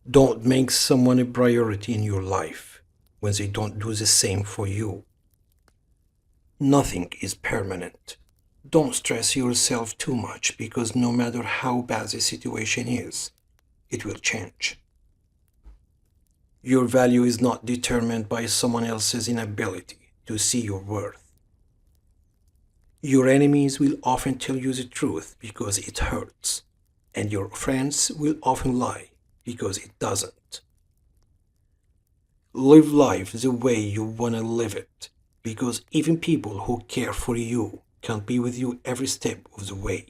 Don't make someone a priority in your life when they don't do the same for you. Nothing is permanent. Don't stress yourself too much because no matter how bad the situation is, it will change. Your value is not determined by someone else's inability to see your worth. Your enemies will often tell you the truth because it hurts, and your friends will often lie because it doesn't. Live life the way you want to live it, because even people who care for you can't be with you every step of the way.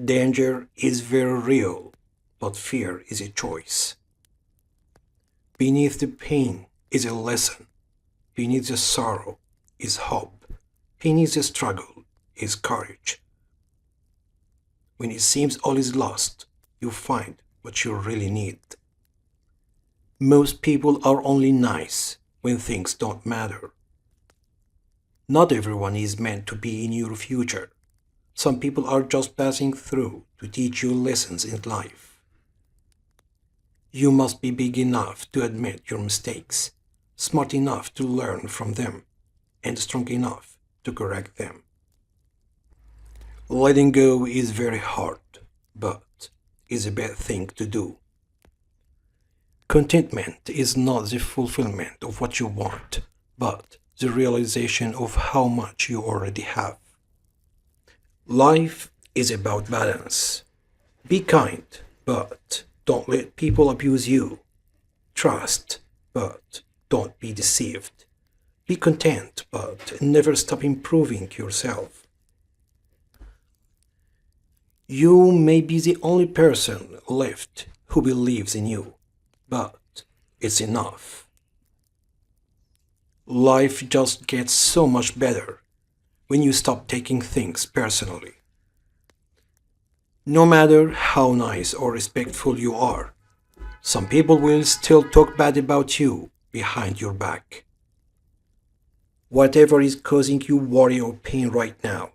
Danger is very real, but fear is a choice. Beneath the pain is a lesson. Beneath the sorrow is hope. Beneath the struggle is courage. When it seems all is lost, you find what you really need. Most people are only nice when things don't matter. Not everyone is meant to be in your future. Some people are just passing through to teach you lessons in life. You must be big enough to admit your mistakes, smart enough to learn from them, and strong enough to correct them. Letting go is very hard, but is a bad thing to do. Contentment is not the fulfillment of what you want, but the realization of how much you already have. Life is about balance. Be kind, but don't let people abuse you. Trust, but don't be deceived. Be content, but never stop improving yourself. You may be the only person left who believes in you, but it's enough. Life just gets so much better when you stop taking things personally. No matter how nice or respectful you are, some people will still talk bad about you behind your back. Whatever is causing you worry or pain right now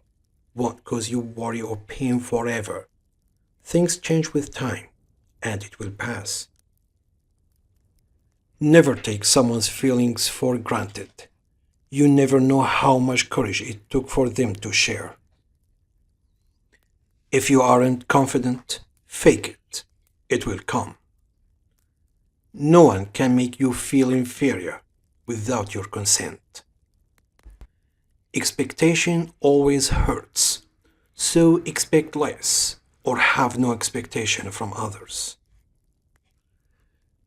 won't cause you worry or pain forever. Things change with time, and it will pass. Never take someone's feelings for granted. You never know how much courage it took for them to share. If you aren't confident, fake it. It will come. No one can make you feel inferior without your consent. Expectation always hurts, so expect less or have no expectation from others.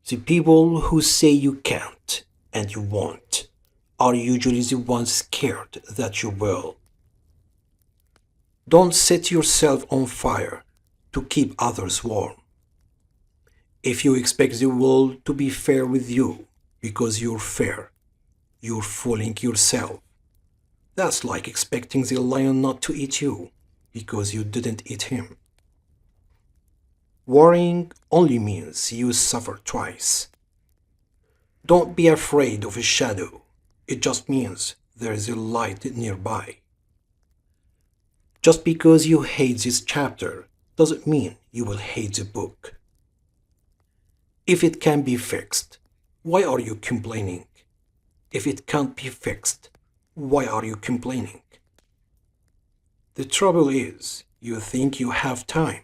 The people who say you can't and you won't are usually the ones scared that you will. Don't set yourself on fire to keep others warm. If you expect the world to be fair with you because you're fair, you're fooling yourself. That's like expecting the lion not to eat you because you didn't eat him. Worrying only means you suffer twice. Don't be afraid of a shadow. It just means there is a light nearby. Just because you hate this chapter doesn't mean you will hate the book. If it can be fixed, why are you complaining? If it can't be fixed, why are you complaining? The trouble is, you think you have time.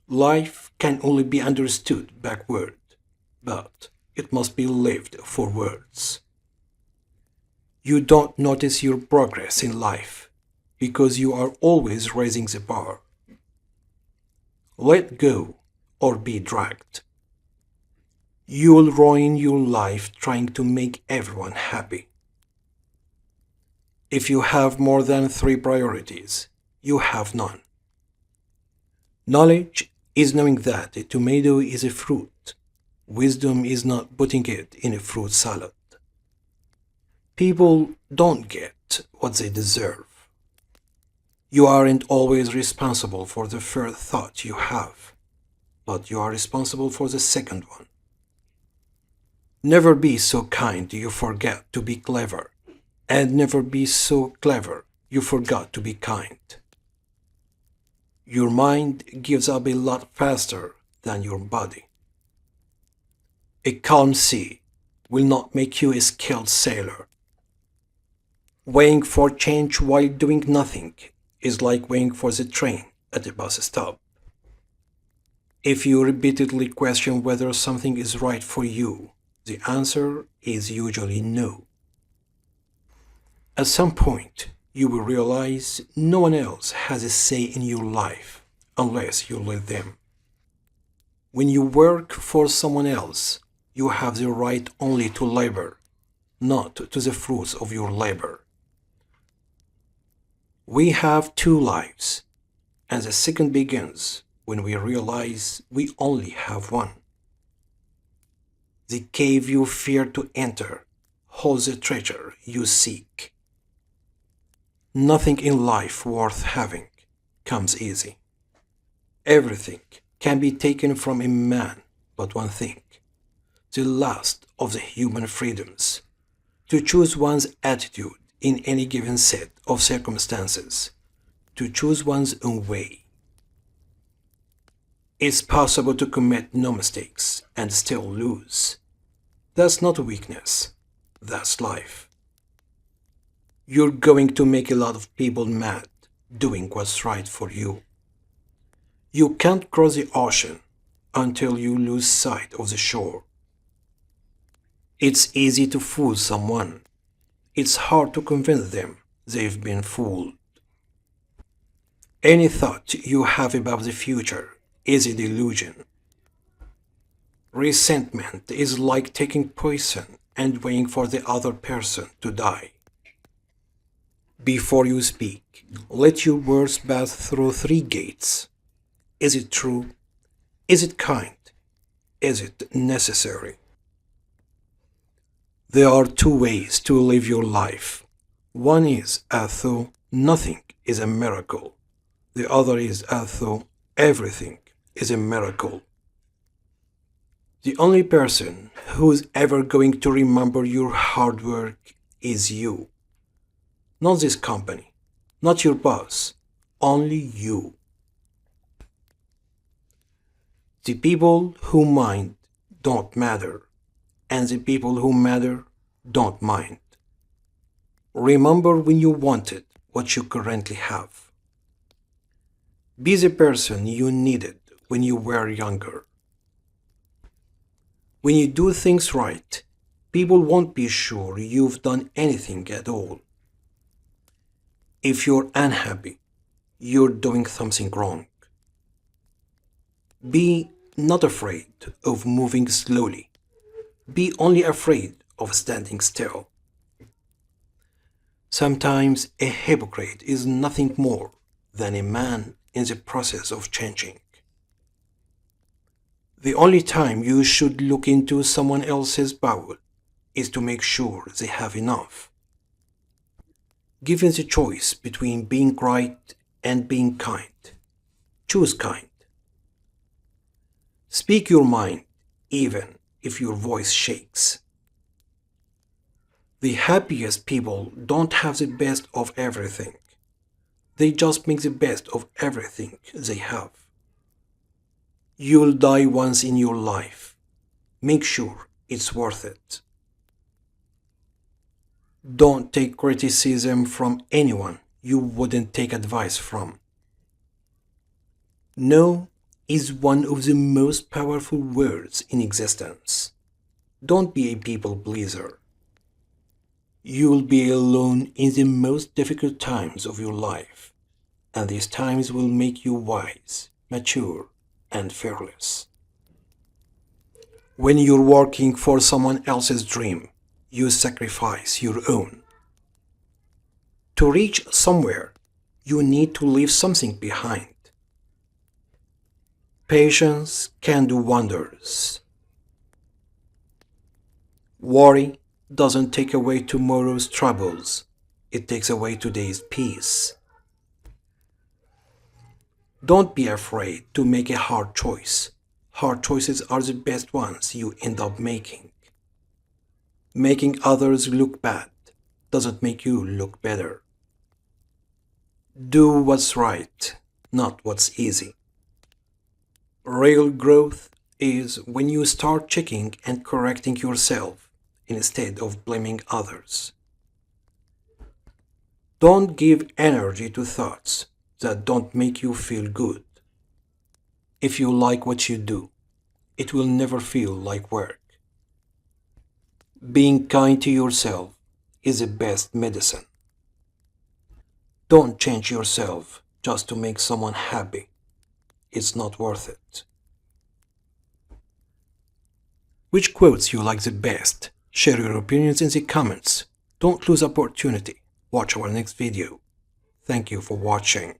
Life can only be understood backward, but it must be lived forwards. You don't notice your progress in life because you are always raising the bar. Let go or be dragged. You'll ruin your life trying to make everyone happy. If you have more than 3 priorities, you have none. Knowledge is knowing that a tomato is a fruit. Wisdom is not putting it in a fruit salad. People don't get what they deserve. You aren't always responsible for the first thought you have, but you are responsible for the second one. Never be so kind you forget to be clever, and never be so clever you forgot to be kind. Your mind gives up a lot faster than your body. A calm sea will not make you a skilled sailor. Waiting for change while doing nothing is like waiting for the train at a bus stop. If you repeatedly question whether something is right for you, the answer is usually no. At some point, you will realize no one else has a say in your life unless you let them. When you work for someone else, you have the right only to labor, not to the fruits of your labor. We have two lives, and the second begins when we realize we only have one. The cave you fear to enter holds the treasure you seek. Nothing in life worth having comes easy. Everything can be taken from a man but one thing, the last of the human freedoms, to choose one's attitude in any given set of circumstances, to choose one's own way. It's possible to commit no mistakes and still lose. That's not a weakness, that's life. You're going to make a lot of people mad doing what's right for you. You can't cross the ocean until you lose sight of the shore. It's easy to fool someone. It's hard to convince them they've been fooled. Any thought you have about the future is a delusion. Resentment is like taking poison and waiting for the other person to die. Before you speak, let your words pass through three gates. Is it true? Is it kind? Is it necessary? There are two ways to live your life. One is as though nothing is a miracle. The other is as though everything is a miracle. The only person who's ever going to remember your hard work is you. Not this company, not your boss, only you. The people who mind don't matter, and the people who matter don't mind. Remember when you wanted what you currently have. Be the person you needed when you were younger. When you do things right, people won't be sure you've done anything at all. If you're unhappy, you're doing something wrong. Be not afraid of moving slowly. Be only afraid of standing still. Sometimes a hypocrite is nothing more than a man in the process of changing. The only time you should look into someone else's bowl is to make sure they have enough. Given the choice between being right and being kind, choose kind. Speak your mind, even if your voice shakes. The happiest people don't have the best of everything. They just make the best of everything they have. You'll die once in your life. Make sure it's worth it. Don't take criticism from anyone you wouldn't take advice from. No is one of the most powerful words in existence. Don't be a people pleaser. You'll be alone in the most difficult times of your life, and these times will make you wise, mature, and fearless. When you're working for someone else's dream, you sacrifice your own. To reach somewhere, you need to leave something behind. Patience can do wonders. Worry doesn't take away tomorrow's troubles. It takes away today's peace. Don't be afraid to make a hard choice. Hard choices are the best ones you end up making. Making others look bad doesn't make you look better. Do what's right. not what's easy. Real growth is when you start checking and correcting yourself instead of blaming others. Don't give energy to thoughts that don't make you feel good. If you like what you do, it will never feel like work. Being kind to yourself is the best medicine. Don't change yourself just to make someone happy. It's not worth it. Which quotes you like the best? Share your opinions in the comments. Don't lose opportunity. Watch our next video. Thank you for watching.